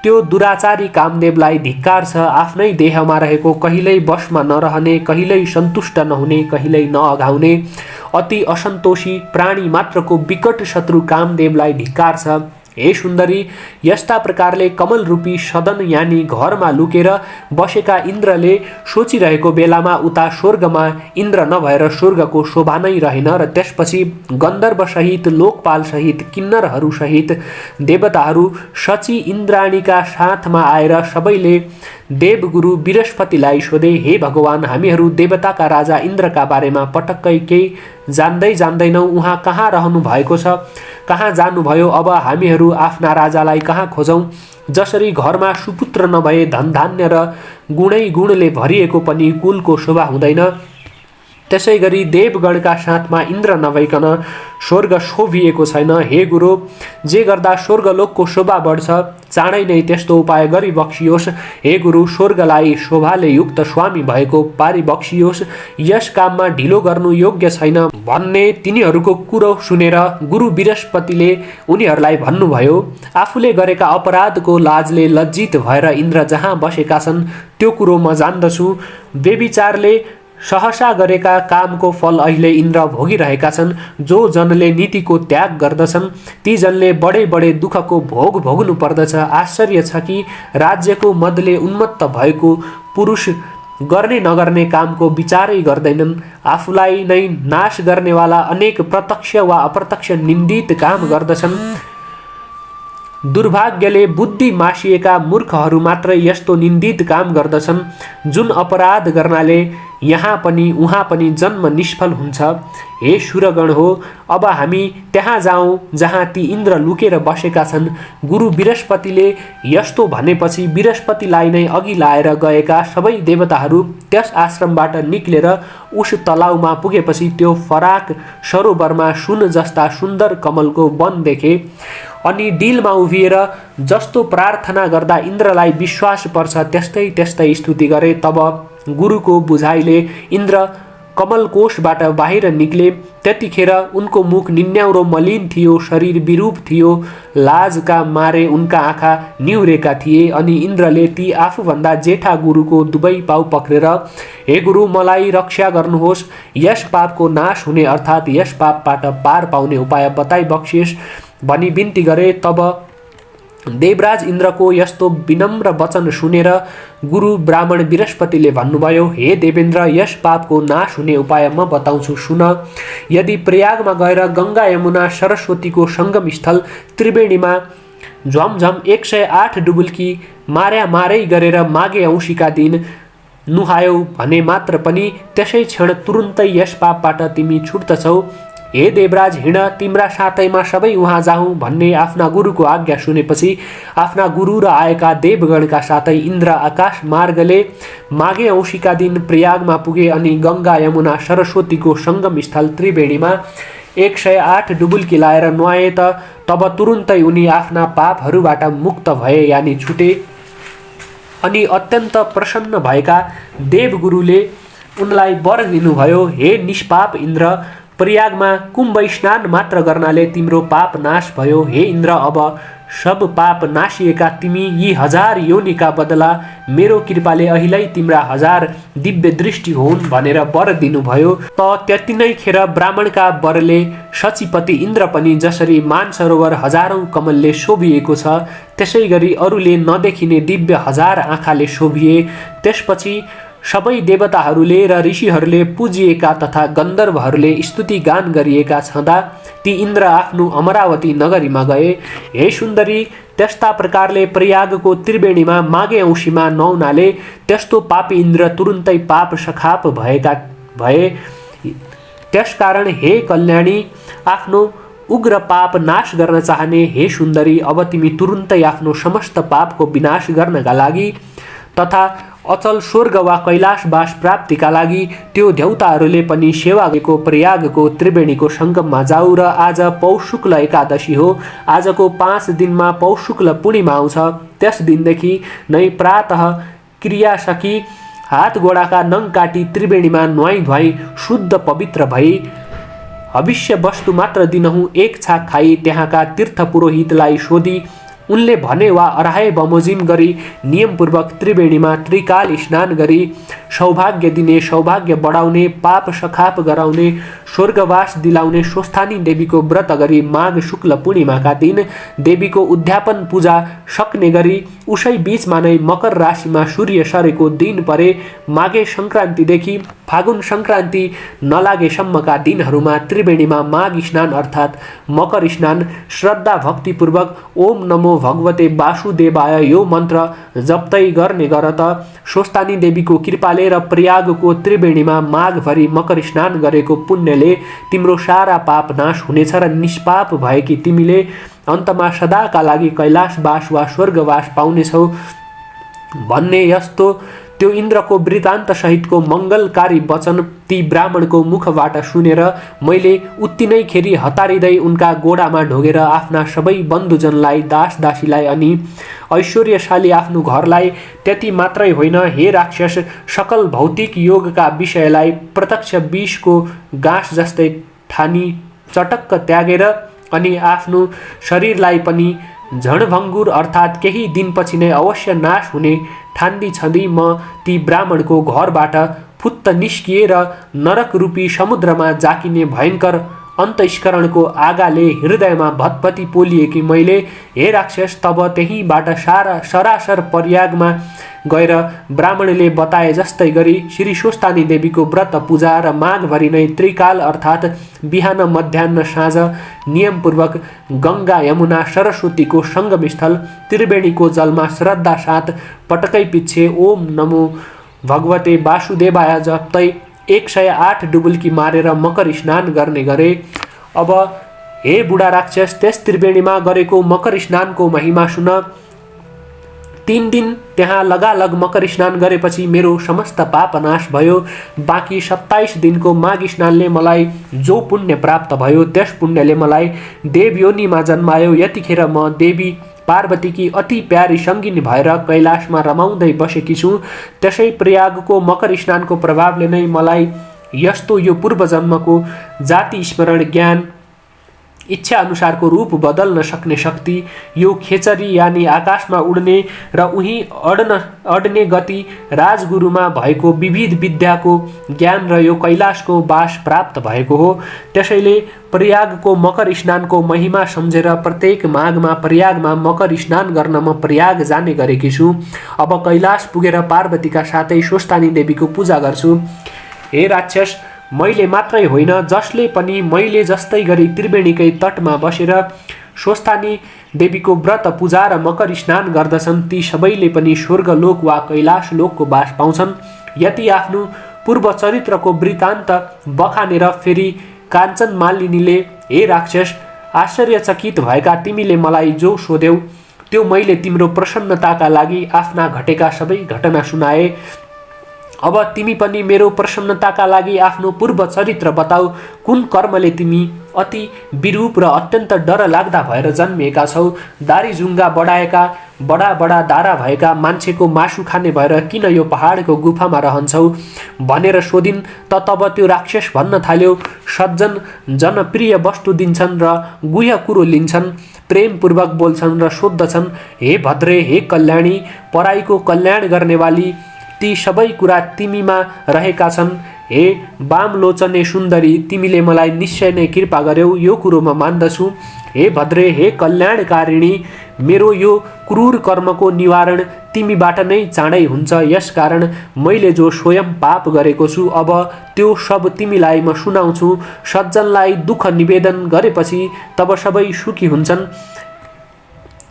त्यो दुराचारी कामदेवलाई धिक्कार छ। आफ्नै देहमा रहेको कहिल्यै वशमा नरहने, कहिल्यै सन्तुष्ट नहुने, कहिल्यै नअघाउने अति असन्तोषी प्राणी मात्रको विकट शत्रु कामदेवलाई धिक्कार छ। हे सुन्दरी, यस्ता प्रकारले कमल रूपी सदन यानी घरमा लुकेर बसेका इन्द्रले सोचिरहेको बेलामा उता स्वर्गमा इन्द्र नभएर स्वर्गको शोभा नै रहेन र त्यसपछि गन्धर्वसहित लोकपालसहित किन्नरहरूसहित देवताहरू शची इन्द्राणीका साथमा आएर सबैले देवगुरु बृहस्पतिलाई सोधे, हे भगवान, हामीहरू देवताका राजा इन्द्रका बारेमा पटक्कै केही जान्दैनौँ। उहाँ कहाँ रहनु भएको छ, कहाँ जानुभयो? अब हामीहरू आफ्ना राजालाई कहाँ खोजौँ? जसरी घरमा सुपुत्र नभए धनधान्य र गुणै गुणले भरिएको पनि कुलको शोभा हुँदैन, त्यसै गरी देवगणका साथमा इन्द्र नभइकन स्वर्ग शोभिएको छैन। हे गुरु, जे गर्दा स्वर्गलोकको शोभा बढ्छ, चाँडै नै त्यस्तो उपाय गरिबक्सियोस्। हे गुरु, स्वर्गलाई शोभाले युक्त स्वामी भएको पारिबक्सियोस्। यस काममा ढिलो गर्नु योग्य छैन भन्ने तिनीहरूको कुरो सुनेर गुरु बृहस्पतिले उनीहरूलाई भन्नुभयो, आफूले गरेका अपराधको लाजले लज्जित भएर इन्द्र जहाँ बसेका छन् त्यो कुरो म जान्दछु। बेविचारले सहसा गरेका कामको फल अहिले इन्द्र भोगिरहेका छन्। जो जनले नीतिको त्याग गर्दछन् ती जनले बडे बडे दुःखको भोग भोग्नु पर्दछ। आश्चर्य छ कि राज्यको मदले उन्मत्त भएको पुरुष गर्ने नगर्ने कामको विचारै गर्दैनन्। आफूलाई नै नाश गर्नेवाला अनेक प्रत्यक्ष वा अप्रत्यक्ष निन्दित काम गर्दछन्। दुर्भाग्यले बुद्धि मासिएका मूर्खहरू मात्रै यस्तो निन्दित काम गर्दछन्, जुन अपराध गर्नाले यहाँ पनि उहाँ पनि जन्म निष्फल हुन्छ। हे सुरगण हो, अब हामी त्यहाँ जाउँ जहाँ ती इन्द्र लुकेर बसेका छन्। गुरु बृहस्पतिले यस्तो भनेपछि बृहस्पतिलाई नै अघि लाएर गएका सबै देवताहरू त्यस आश्रमबाट निक्लेर उस तलाउमा पुगेपछि त्यो फराक सरोवरमा सुन जस्ता सुन्दर कमलको वन देखे अनि डिलमा उभिएर जस्तो प्रार्थना गर्दा इन्द्रलाई विश्वास पर्छ त्यस्तै त्यस्तै स्तुति गरे। तब गुरुको बुझाइले इन्द्र कमलकोशबाट बाहिर निक्ले। त्यतिखेर उनको मुख निन्याउरो मलिन थियो, शरीर विरूप थियो, लाजका मारे उनका आँखा निहुरेका थिए। अनि इन्द्रले ती आफूभन्दा जेठा गुरुको दुवै पाउ पक्रेर, हे गुरु, मलाई रक्षा गर्नुहोस्, यस पापको नाश हुने अर्थात् यस पापबाट पार पाउने उपाय बताइ बक्सियोस् भनी बिन्ती गरे। तब देवराज इन्द्रको यस्तो विनम्र वचन सुनेर गुरु ब्राह्मण बृहस्पतिले भन्नुभयो, हे देवेन्द्र, यस पापको नाश हुने उपाय म बताउँछु, सुन। यदि प्रयागमा गएर गङ्गा यमुना सरस्वतीको सङ्गम स्थल त्रिवेणीमा झमझम 108 डुबुल्की मारै गरेर माघे औँसीका दिन नुहायौ भने मात्र पनि त्यसै क्षण तुरुन्तै यस पापबाट तिमी छुट्दछौ। हे देवराज, हिँड, तिम्रा साथैमा सबै उहाँ जाउँ भन्ने आफ्ना गुरुको आज्ञा सुनेपछि आफ्ना गुरु र आएका देवगणका साथै इन्द्र आकाश मार्गले माघे औँसीका दिन प्रयागमा पुगे अनि गङ्गा यमुना सरस्वतीको सङ्गम स्थल त्रिवेणीमा 108 डुबुल्की लाएर नुहाए तब तुरुन्तै उनी आफ्ना पापहरूबाट मुक्त भए, यानि छुटे। अनि अत्यन्त प्रसन्न भएका देवगुरुले उनलाई वर दिनुभयो, हे निष्पाप इन्द्र, प्रयागमा कुम्भ स्नान मात्र गर्नाले तिम्रो पाप नाश भयो। हे इन्द्र, अब सब पाप नाशिएका तिमी यी 1000 योनिका बदला मेरो कृपाले अहिल्यै तिम्रा 1000 दिव्य दृष्टि हुन् भनेर वर दिनुभयो। त्यति नै खेर ब्राह्मणका वरले शचीपति इन्द्र पनि जसरी मानसरोवर हजारौं कमलले शोभिएको छ त्यसै गरी अरूले नदेखिने दिव्य 1000 आँखाले शोभिए। त्यसपछि सबै देवताहरूले र ऋषिहरूले पूजिएका तथा गन्धर्वहरूले स्तुति गान गरिएका छँदा ती इन्द्र आफ्नो अमरावती नगरीमा गए। हे सुन्दरी, त्यस्ता प्रकारले प्रयागको त्रिवेणीमा माघे औँसीमा नुहाउनाले त्यस्तो पापी इन्द्र तुरुन्तै पाप सखाप भए। त्यसकारण हे कल्याणी, आफ्नो उग्र पाप नाश गर्न चाहने हे सुन्दरी, अब तिमी तुरुन्तै आफ्नो समस्त पापको विनाश गर्नका लागि तथा अचल स्वर्ग वा कैलाशवास प्राप्तिका लागि त्यो देवताहरूले पनि सेवा गरेको प्रयागको त्रिवेणीको सङ्गममा जाऊ। र आज पौष शुक्ल एकादशी हो। आजको 5 दिनमा पौष शुक्ल पूर्णिमा आउँछ। त्यस दिनदेखि नै प्रातः क्रिया सकी हात गोडाका नङ काटी त्रिवेणीमा नुहाई धुवाई शुद्ध पवित्र भई हविष्य वस्तु मात्र दिनहुँ 1 छाक खाई त्यहाँका तीर्थ पुरोहितलाई सोधी उनले भने वा अराहे बमोजिम गरी नियमपूर्वक त्रिवेणीमा त्रिकाल स्नान गरी सौभाग्य दिने, सौभाग्य बढाउने, पाप सखाप गराउने, स्वर्गवास दिलाउने स्वस्थानी देवीको व्रत गरी माघ शुक्ल पूर्णिमाका दिन देवीको उद्यापन पूजा सक्ने गरी उसै बीचमा नै मकर राशिमा सूर्य सरेको दिन परे माघे सङ्क्रान्तिदेखि फागुन सङ्क्रान्ति नलागेसम्मका दिनहरूमा त्रिवेणीमा माघ स्नान अर्थात् मकर स्नान श्रद्धा भक्तिपूर्वक ओम नमो भगवते वासुदेवाय यो मन्त्र जप्दै गर्ने गर त स्वस्थानी देवीको कृपाले र प्रयागको त्रिवेणीमा माघभरि मकर स्नान गरेको पुण्यले तिम्रो सारा पाप नाश हुनेछ र निष्पाप भएकी तिमीले अन्तमा सदाका लागि कैलाशवास वा स्वर्गवास पाउनेछौ भन्ने यस्तो त्यो इन्द्रको वृत्तान्त सहितको मङ्गलकारी वचन ती ब्राह्मणको मुखबाट सुनेर मैले उत्तिनै खेरी हतारिँदै उनका गोडामा ढोगेर आफ्ना सबै बन्धुजनलाई, दास दासीलाई अनि ऐश्वर्यशाली आफ्नो घरलाई त्यति मात्रै होइन, हे राक्षस, सकल भौतिक योगका विषयलाई प्रत्यक्ष विषको गाँस जस्तै ठानी चटक्क त्यागेर अनि आफ्नो शरीरलाई पनि झणभङ्गुर अर्थात् केही दिनपछि नै अवश्य नाश हुने ठान्दी छँदी म ती ब्राह्मणको घरबाट फुत्त निस्किएर नरक रूपी समुद्रमा जाकिने भयङ्कर अन्तस्करणको आगाले हृदयमा भतभती पोलिएकी मैले, हे राक्षस, तब त्यहीँबाट सरासर प्रयागमा गएर ब्राह्मणले बताए जस्तै गरी श्री स्वस्थानी देवीको व्रत पूजा र माघभरि नै त्रिकाल अर्थात् बिहान मध्याह्न साँझ नियमपूर्वक गङ्गा यमुना सरस्वतीको सङ्गमस्थल त्रिवेणीको जलमा श्रद्धा साथ पटकै पिच्छे ओम नमो भगवते वासुदेवाय जप्दै 108 डुबुल्की मारेर मकर स्नान गर्ने गरे। अब हे बुढा राक्षस, त्यस त्रिवेणीमा गरेको मकर स्नानको महिमा सुन। 3 दिन त्यहाँ लगालग मकर स्नान गरेपछि मेरो समस्त पाप नाश भयो। बाँकी 27 दिनको माघ स्नानले मलाई जो पुण्य प्राप्त भयो त्यस पुण्यले मलाई देवयोनिमा जन्मायो। यतिखेर म देवी पार्वतीकी अति प्यारी सङ्गिनी भएर कैलाशमा रमाउँदै बसेकी छु। त्यसै प्रयागको मकर स्नानको प्रभावले नै मलाई यस्तो यो पूर्वजन्मको जाति स्मरण ज्ञान इच्छा अनुसारको रूप बदल्न सक्ने शक्ति, यो खेचरी यानि आकाशमा उड्ने र उही अड्ने गति राजगुरुमा भएको विविध विद्याको ज्ञान र यो कैलाशको बास प्राप्त भएको हो। त्यसैले प्रयागको मकर स्नानको महिमा सम्झेर प्रत्येक माघमा प्रयागमा मकर स्नान गर्न म प्रयाग जाने गरेकी छु। अब कैलाश पुगेर पार्वतीका साथै स्वस्थानी देवीको पूजा गर्छु। हे राक्षस, मैले मात्रै होइन, जसले पनि मैले जस्तै गरी त्रिवेणीकै तटमा बसेर स्वस्थानी देवीको व्रत पूजा र मकर स्नान गर्दछन्, ती सबैले पनि स्वर्गलोक वा कैलाश लोकको बास पाउँछन्। यति आफ्नो पूर्व चरित्रको वृत्तान्त बखानेर फेरि काञ्चन मालिनीले, हे राक्षस, आश्चर्यचकित भएका तिमीले मलाई जो सोध्यौ त्यो मैले तिम्रो प्रसन्नताका लागि आफ्ना घटेका सबै घटना सुनाए। अब तिमी पनि मेरो प्रसन्नताका लागि आफ्नो पूर्व चरित्र बताऊ। कुन कर्मले तिमी अति विरूप र अत्यन्त डर लाग्दा भएर जन्मिएका छौ? दारीजुङ्गा बढाएका, बडा बडा दारा भएका मान्छेको मासु खाने भएर किन यो पहाडको गुफामा रहन्छौ भनेर सोधिन् त तब त्यो राक्षस भन्न थाल्यो, सज्जन जनप्रिय वस्तु दिन्छन् र गुह्य कुरो लिन्छन्, प्रेमपूर्वक बोल्छन् र सोद्धछन्। हे भद्रे, हे कल्याणी, पराईको कल्याण गर्नेवाली, ती सबै कुरा तिमीमा रहेका छन्। हे वामलोचने सुन्दरी, तिमीले मलाई निश्चय नै कृपा गर्यौ, यो कुरो म मान्दछु। हे भद्रे, हे कल्याणकारिणी, मेरो यो क्रूर कर्मको निवारण तिमीबाट नै चाँडै हुन्छ। यसकारण मैले जो स्वयं पाप गरेको छु अब त्यो सब तिमीलाई म सुनाउँछु। सज्जनलाई दुःख निवेदन गरेपछि तब सबै सुखी हुन्छन्।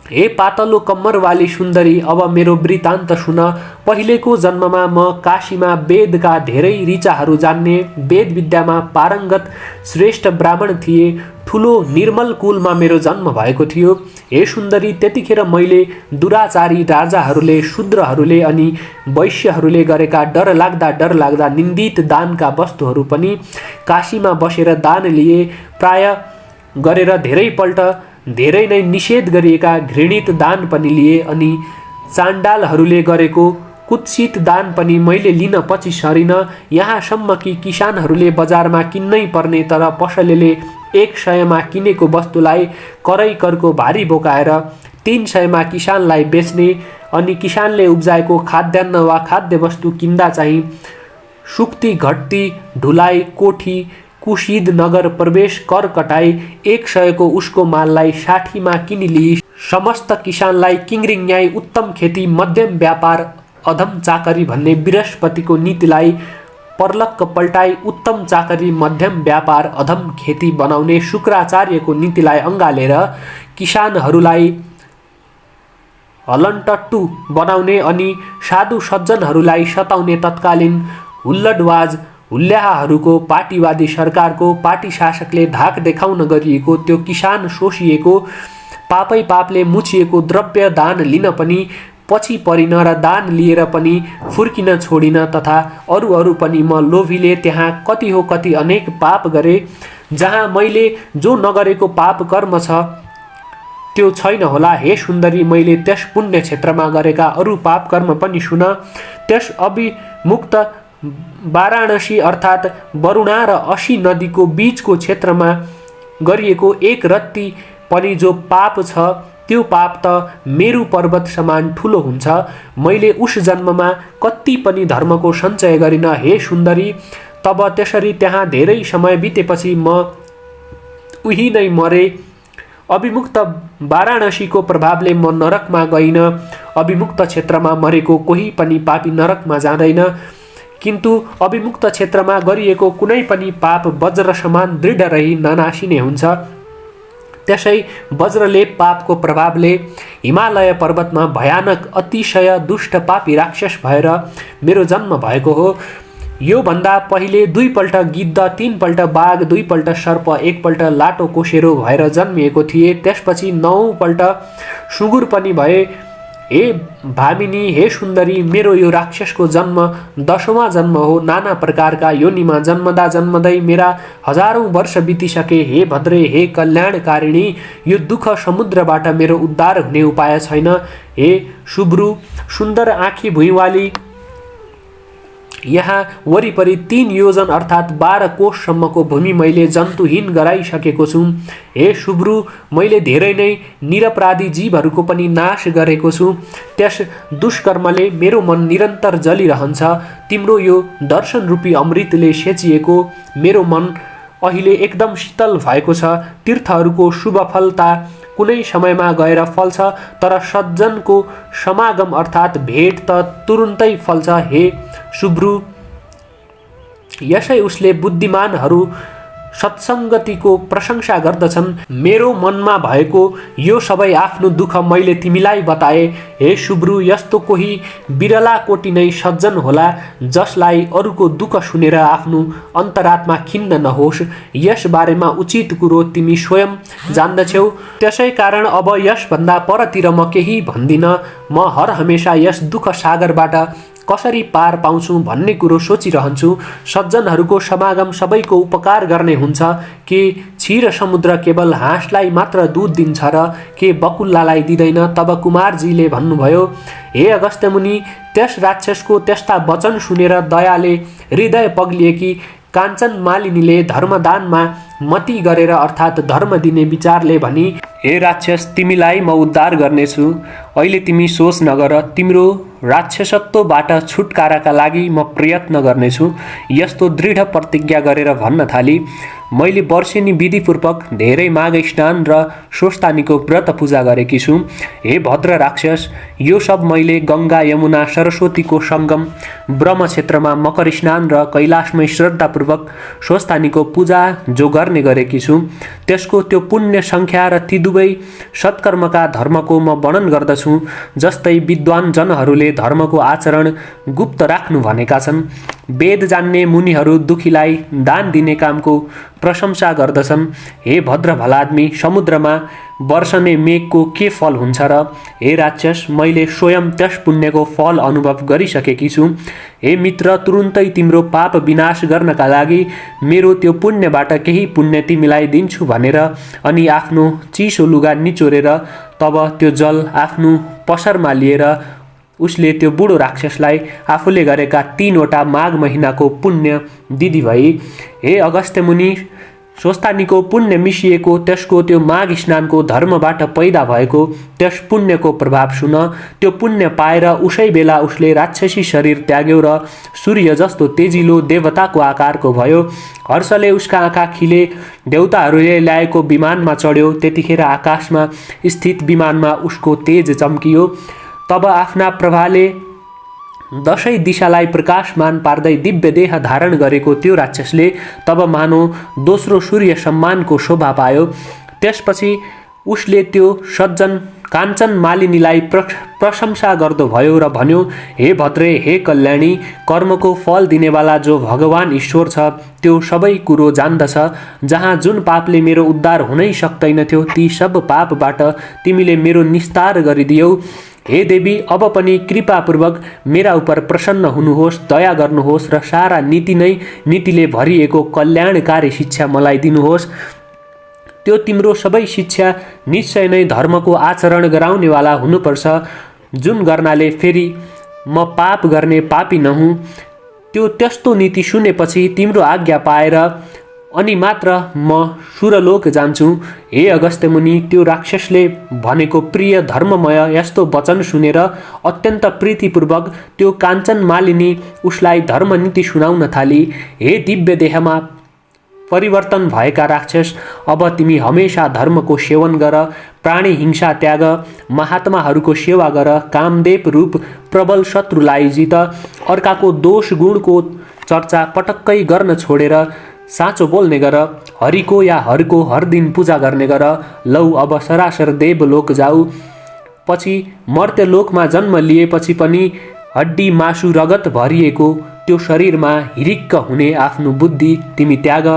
हे पातलो कम्मरवाली सुन्दरी, अब मेरो वृत्तान्त सुन। पहिलेको जन्ममा म काशीमा वेदका धेरै ऋचाहरू जान्ने, वेद विद्यामा पारङ्गत श्रेष्ठ ब्राह्मण थिए। ठुलो निर्मल कुलमा मेरो जन्म भएको थियो। हे सुन्दरी, त्यतिखेर मैले दुराचारी राजाहरूले, शूद्रहरूले अनि वैश्यहरूले गरेका डरलाग्दा निन्दित दानका वस्तुहरू पनि काशीमा बसेर दान लिए। प्राय गरेर धेरैपल्ट धेरै नै निषेध गरिएका घृणित दान पनि लिए अनि चाण्डालहरूले गरेको कुत्सित दान पनि मैले लिन पछि सरिन। यहाँसम्म कि किसानहरूले बजारमा किन्नै पर्ने तर पसलेले 100 मा किनेको वस्तुलाई करैकरको भारी बोकाएर 300 मा किसानलाई बेच्ने अनि किसानले उब्जाएको खाद्यान्न वा खाद्य वस्तु किन्दा चाहिँ सुक्ती घट्ती ढुलाई कोठी कुशीद नगर प्रवेश कर कटाई 100 को उसको माललाई 60 मा किनिली। समस्त किसानलाई किङ्रिङ्याई उत्तम खेती मध्यम व्यापार अधम चाकरी भन्ने बृहस्पतिको नीतिलाई पर्लक्क पल्टाई उत्तम चाकरी मध्यम व्यापार अधम खेती बनाउने शुक्राचार्यको नीतिलाई अँगालेर किसानहरूलाई हलनटट्टु बनाउने अनि साधु सज्जनहरूलाई सताउने तत्कालीन हुल्लडवाज हुल्याहाहरूको पार्टीवादी सरकारको पार्टी शासकले धाक देखाउन गरिएको त्यो किसान शोषिएको पापै पापले मुछिएको द्रव्य दान लिन पनि पछि परिन र दान लिएर पनि फुर्किन छोडिन तथा अरू पनि म लोभीले त्यहाँ कति हो कति अनेक पाप गरे। जहाँ मैले जो नगरेको पाप कर्म छ त्यो छैन होला। हे सुन्दरी, मैले त्यस पुण्य क्षेत्रमा गरेका अरू पाप कर्म पनि सुन। त्यस अभिमुक्त वाराणसी अर्थात् वरुणा र असी नदीको बीचको क्षेत्रमा गरिएको एक रत्ती पनि जो पाप छ त्यो पाप त मेरु पर्वत समान ठुलो हुन्छ। मैले उस जन्ममा कति पनि धर्मको सञ्चय गरिन। हे सुन्दरी, तब त्यसरी त्यहाँ धेरै समय बितेपछि म उही नै मरे। अभिमुक्त वाराणसीको प्रभावले म नरकमा गइन। अभिमुक्त क्षेत्रमा मरेको कोही पनि पापी नरकमा जाँदैन, किन्तु अभिमुक्त क्षेत्रमा गरिएको कुनै पनि पाप वज्र समान दृढ रही ननासिने हुन्छ। त्यसै वज्रलेप पापको प्रभावले हिमालय पर्वतमा भयानक अतिशय दुष्ट पापी राक्षस भएर मेरो जन्म भएको हो। यो भन्दा पहिले 2 पल्ट गिद्ध, 3 पल्ट बाघ, 2 पल्ट सर्प, 1 पल्ट लाटो कोसेरो भएर जन्मिएको थिए। त्यसपछि 9 पल्ट सुँगुर पनि भए। हे भामिनी, हे सुन्दरी, मेरो यो राक्षसको जन्म 10वां जन्म हो। नाना प्रकारका योनिमा जन्मदै मेरा हजारौं वर्ष बितिसके। हे भद्रे, हे कल्याणकारिणी, यो दुःख समुद्रबाट मेरो उद्धार हुने उपाय छैन। हे सुब्रु, सुन्दर आँखी भुइँवाली, यहाँ वरिपरि 3 योजन अर्थात् 12 कोससम्मको भूमि मैले जन्तुहीन गराइसकेको छु। हे शुभ्रु, मैले धेरै नै निरपराधी जीवहरूको पनि नाश गरेको छु। त्यस दुष्कर्मले मेरो मन निरन्तर जलिरहन्छ। तिम्रो यो दर्शन रूपी अमृतले सेचिएको मेरो मन अहिले एकदम शीतल भएको छ। तीर्थहरूको शुभफलता कुनै समयमा गएर फल्छ, तर सज्जनको समागम अर्थात् भेट त तुरुन्तै फल्छ। हे शुभ्रु, यसै उसले बुद्धिमानहरू सत्सङ्गतिको प्रशंसा गर्दछन्। मेरो मनमा भएको यो सबै आफ्नो दुःख मैले तिमीलाई बताए। हे शुभ्रु, यस्तो कोही बिरला कोटी नै सज्जन होला जसलाई अरूको दुःख सुनेर आफ्नो अन्तरात्मा खिन्न नहोस्। यस बारेमा उचित कुरो तिमी स्वयं जान्दछौ। त्यसै कारण अब यसभन्दा परतिर म केही भन्दिन। म हर हमेशा यस दुःख सागरबाट कसरी पार पाउँछु भन्ने कुरो सोचिरहन्छु। सज्जनहरूको समागम सबैको उपकार गर्ने हुन्छ। के क्षीर समुद्र केवल हाँसलाई मात्र दुध दिन्छ र के बकुल्लालाई दिँदैन? तब कुमारजीले भन्नुभयो, हे अगस्त्य मुनि, त्यस राक्षसको त्यस्ता वचन सुनेर दयाले हृदय पग्लिएकी काञ्चन मालिनीले धर्मदानमा मती गरेर अर्थात् धर्म दिने विचारले भनी, हे राक्षस, तिमीलाई म उद्धार गर्नेछु। अहिले तिमी सोच नगर। तिम्रो राक्षसत्वबाट छुटकाराका लागि म प्रयत्न गर्नेछु। यस्तो दृढ प्रतिज्ञा गरेर भन्न थाली, मैले वर्षेनी विधिपूर्वक धेरै माघ स्नान र स्वस्थानीको व्रत पूजा गरेकी छु। हे भद्र राक्षस, यो सब मैले गङ्गा, यमुना, सरस्वतीको सङ्गम ब्रह्म क्षेत्रमा मकर स्नान र कैलाशमै श्रद्धापूर्वक स्वस्थानीको पूजा जो गर्ने गरेकी छु, त्यसको त्यो पुण्य सङ्ख्या र ती दुवै सत्कर्मका धर्मको म वर्णन गर्दछु। जस्तै विद्वान जनहरूले धर्मको आचरण गुप्त राख्नु भनेका छन्। वेद जान्ने मुनिहरू दुखीलाई दान दिने कामको प्रशंसा गर्दछन्। हे भद्र भलाद्मी, समुद्रमा वर्षने मेघको के फल हुन्छ र? हे राक्षस, मैले स्वयं त्यस पुण्यको फल अनुभव गरिसकेकी छु। हे मित्र, तुरुन्तै तिम्रो पाप विनाश गर्नका लागि मेरो त्यो पुण्यबाट केही पुण्य तिमीलाई दिन्छु भनेर अनि आफ्नो चिसो लुगा निचोरेर तब त्यो जल आफ्नो पसरमा लिएर उसले त्यो बुढो राक्षसलाई आफूले गरेका 3वटा माघ महिनाको पुण्य दिदी भई। हे अगस्त्य मुनि, स्वस्थानीको पुण्य मिसिएको त्यसको त्यो माघ स्नानको धर्मबाट पैदा भएको त्यस पुण्यको प्रभाव सुन। त्यो पुण्य पाएर उसै बेला उसले राक्षसी शरीर त्याग्यो र सूर्य जस्तो तेजिलो देवताको आकारको भयो। हर्षले उसका आँखा खिले। देवताहरूले ल्याएको विमानमा चढ्यो। त्यतिखेर आकाशमा स्थित विमानमा उसको तेज चम्कियो। तब आफ्ना प्रभाले 10 दिशालाई प्रकाशमान पार्दै दिव्य देह धारण गरेको त्यो राक्षसले तब मानो दोस्रो सूर्य सम्मानको शोभा पायो। त्यसपछि उसले त्यो सज्जन काञ्चन मालिनीलाई प्रशंसा गर्दो भयो र भन्यो, हे भद्रे, हे कल्याणी, कर्मको फल दिनेवाला जो भगवान ईश्वर छ त्यो सबै कुरो जान्दछ। जहाँ जुन पापले मेरो उद्धार हुनै सक्दैनथ्यो ती सब पापबाट तिमीले मेरो निस्तार गरिदियौ। हे देवी, अब पनि कृपापूर्वक मेरा उपर प्रसन्न हुनुहोस्, दया गर्नुहोस् र सारा नीतिले भरिएको कल्याणकारी शिक्षा मलाई दिनुहोस्। त्यो तिम्रो सबै शिक्षा निश्चय नै धर्मको आचरण गराउनेवाला हुनुपर्छ, जुन गर्नाले फेरि म पाप गर्ने पापी नहुँ। त्यो त्यस्तो नीति सुनेपछि तिम्रो आज्ञा पाएर अनि मात्र म सुरलोक जान्छु। हे अगस्त्य मुनि, त्यो राक्षसले भनेको प्रिय धर्ममय यस्तो वचन सुनेर अत्यन्त प्रीतिपूर्वक त्यो काञ्चन मालिनी उसलाई धर्मनीति सुनाउन थाली। हे दिव्य देहमा परिवर्तन भएका राक्षस, अब तिमी हमेशा धर्मको सेवन गर, प्राणी हिंसा त्याग, महात्माहरूको सेवा गर, कामदेव रूप प्रबल शत्रुलाई जित, अर्काको दोष गुणको चर्चा पटक्कै गर्न छोडेर साँचो बोल्ने गर, हरिको या हरको हर दिन पूजा गर्ने गर। लौ, अब सरासर देवलोक जाऊ। पछि मर्त्यलोकमा जन्म लिएपछि पनि हड्डी मासु रगत भरिएको त्यो शरीरमा हिरिक्क हुने आफ्नो बुद्धि तिमी त्याग।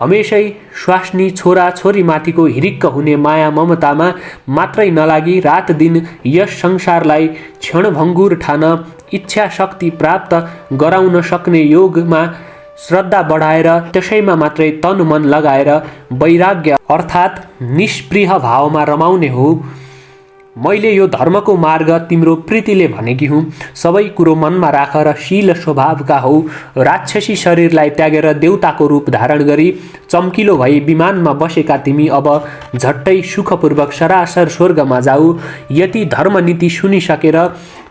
हमेशै स्वास्नी छोरा छोरीमाथिको हिरिक्क हुने माया ममतामा मात्रै नलागी रात दिन यस संसारलाई क्षणभङ्गुर ठान इच्छा शक्ति प्राप्त गराउन सक्ने योगमा श्रद्धा बढाएर त्यसैमा मात्रै तन मन लगाएर वैराग्य अर्थात् निष्प्रिय भावमा रमाउने हो। मैले यो धर्मको मार्ग तिम्रो प्रीतिले भनेकी हुँ। सबै कुरो मनमा राख र शील स्वभावका हौ। राक्षसी शरीरलाई त्यागेर देवताको रूप धारण गरी चम्किलो भई विमानमा बसेका तिमी अब झट्टै सुखपूर्वक सरासर स्वर्गमा जाऊ। यति धर्मनीति सुनिसकेर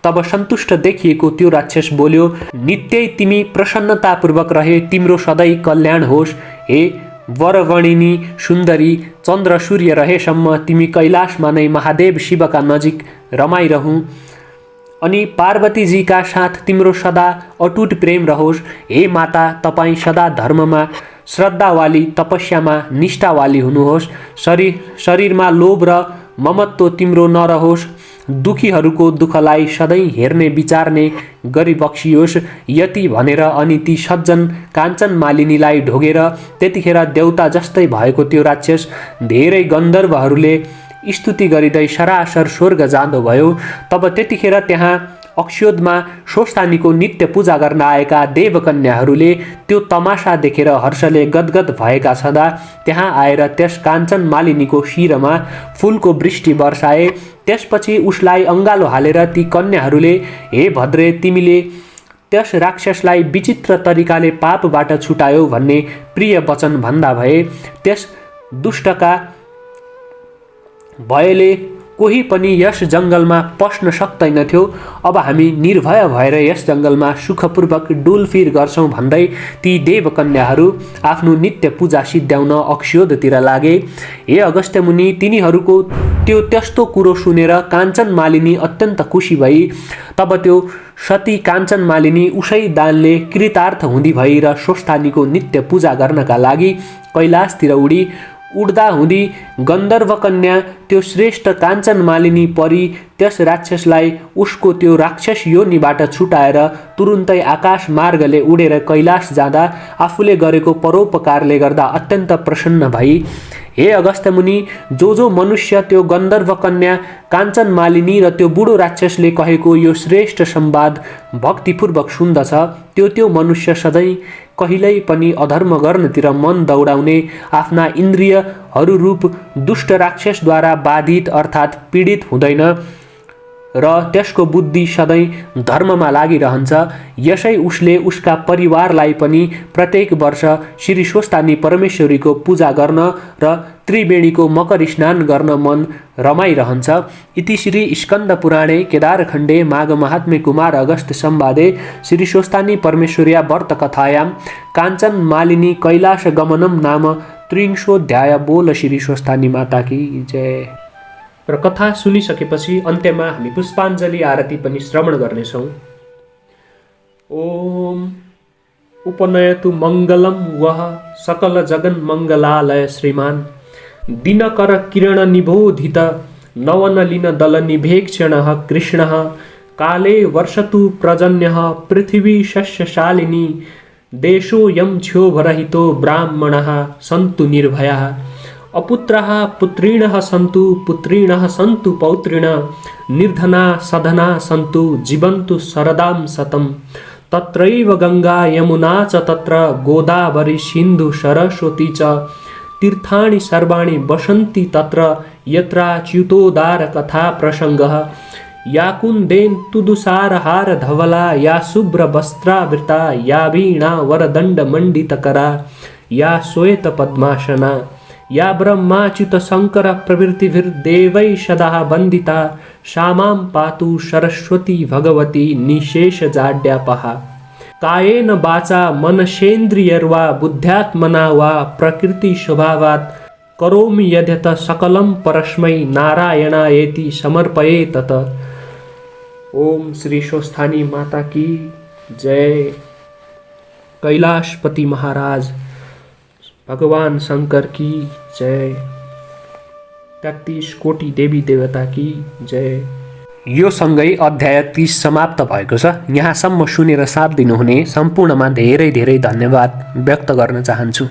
तब सन्तुष्ट देखिएको त्यो राक्षस बोल्यो, नित्यै तिमी प्रसन्नतापूर्वक रहे, तिम्रो सधैँ कल्याण होस्। हे वरवर्णिनी सुन्दरी, चन्द्र सूर्य रहेसम्म तिमी कैलाशमा नै महादेव शिवका नजिक रमाइरहँ अनि पार्वतीजीका साथ तिम्रो सदा अटुट प्रेम रहोस्। हे माता, तपाईँ सदा धर्ममा श्रद्धावाली, तपस्यामा निष्ठावाली हुनुहोस्। शरीरमा लोभ र ममत्व तिम्रो नरहोस्। दुखीहरूको दुःखलाई सधैँ हेर्ने विचार्ने गरी बक्सियोस्। यति भनेर अनि ती सज्जन काञ्चन मालिनीलाई ढोगेर त्यतिखेर देवता जस्तै भएको त्यो राक्षस धेरै गन्धर्वहरूले स्तुति गरिँदै सरासर स्वर्ग जाँदो भयो। तब त्यतिखेर त्यहाँ अक्षोदमा स्वस्थानीको नित्य पूजा गर्न आएका देवकन्याहरूले त्यो तमासा देखेर हर्षले गदगद भएका छँदा त्यहाँ आएर त्यस काञ्चन मालिनीको शिरमा फूलको वृष्टि वर्षाए। त्यसपछि उसलाई अङ्गालो हालेर ती कन्याहरूले, हे भद्रे, तिमीले त्यस राक्षसलाई विचित्र तरिकाले पापबाट छुटायो भन्ने प्रिय वचन भन्दा भए। त्यस दुष्टका भयले कोही पनि यस जङ्गलमा पस्न सक्दैनथ्यो। अब हामी निर्भय भएर यस जङ्गलमा सुखपूर्वक डुलफिर गर्छौँ भन्दै ती देवकन्याहरू आफ्नो नित्य पूजा सिद्ध्याउन अक्षोदतिर लागे। हे अगस्त्य मुनि, तिनीहरूको त्यो त्यस्तो कुरो सुनेर काञ्चन मालिनी अत्यन्त खुसी भई। तब त्यो सती काञ्चन मालिनी उसै दानले कृतार्थ हुँदी भई र स्वस्थानीको नित्य पूजा गर्नका लागि कैलाशतिर उडी। उड्दा हुँदी गन्धर्व कन्या त्यो श्रेष्ठ काञ्चन मालिनी परी त्यस राक्षसलाई उसको त्यो राक्षस योनिबाट छुटाएर तुरुन्तै आकाश मार्गले उडेर कैलाश जाँदा आफूले गरेको परोपकारले गर्दा अत्यन्त प्रसन्न भई। हे अगस्त्य मुनि, जो मनुष्य त्यो गन्धर्व कन्या काञ्चन मालिनी र त्यो बुढो राक्षसले कहेको यो श्रेष्ठ संवाद भक्तिपूर्वक सुन्दछ, त्यो मनुष्य सधैँ कहिल्यै पनि अधर्म गर्नतिर मन दौडाउने, आफ्ना इन्द्रियहरू रूप दुष्ट राक्षसद्वारा बाधित अर्थात् पीडित हुँदैन र त्यसको बुद्धि सधैँ धर्ममा लागिरहन्छ। यसै उसले उसका परिवारलाई पनि प्रत्येक वर्ष श्री स्वस्थानी परमेश्वरीको पूजा गर्न र त्रिवेणीको मकर स्नान गर्न मन रमाइरहन्छ। इति श्री स्कन्द पुराणे केदारखण्डे माघ महात्म्ये कुमार अगस्त्य संवादे श्री स्वस्थानी परमेश्वर्या व्रतकथायां काञ्चन मालिनी कैलाश गमनम नाम त्रिंशोऽध्याय। बोल श्री स्वस्थानी माता की जय। र कथा सुनिसकेपछि अन्त्यमा हामी पुष्पाञ्जली आरती पनि श्रवण गर्नेछौँ। ओम उपनयतु मङ्गलम वह सकल जगन मङ्गलालय श्रीमान दिनकर किरण निबोधित नवनलिन दल निभेक्षणः कृष्णः काले वर्षतु पर्जन्यः पृथिवी शस्यशालिनी देशोऽयं क्षोभरहितो ब्राह्मणः सन्तु निर्भयाः अपुत्रः पुत्रिणः सन्तु पुत्रिणः सन्तु पौत्रिणः निर्धना सधना सन्तु जीवन्तु शरदां शतं तत्रैव गङ्गा यमुना च तत्र गोदावरी सिन्धु सरस्वती च तीर्थानि सर्वाणि वसन्ति तत्र यत्राच्युतोदार कथा प्रसङ्गः या कुन्देन तुदुसारहार धवला या शुभ्रवस्त्रावृता या वीणा वरदण्डमण्डितकरा या श्वेत पद्मासना या ब्रह्माच्युत शङ्कर प्रभृतिभिर्देवैः सदा वन्दिता सा मां पातु सरस्वती भगवती निशेषजाड्यापहा कायेन वाचा मनसेन्द्रियर्वा बुद्ध्यात्मना वा प्रकृतिस्वभावात् करोमि यद्यत सकलं परस्मै नारायणायेति समर्पये तत। ओम श्री स्वस्थानी माता की जय। कैलाशपति महाराज भगवान शंकर की जय। 33 कोटी देवी देवता की जय। यो सँगै अध्याय 30 समाप्त भएको छ। यहाँसम्म सुनेर साथ दिनुहुने सम्पूर्णमा धेरै धेरै धन्यवाद व्यक्त गर्न चाहन्छु।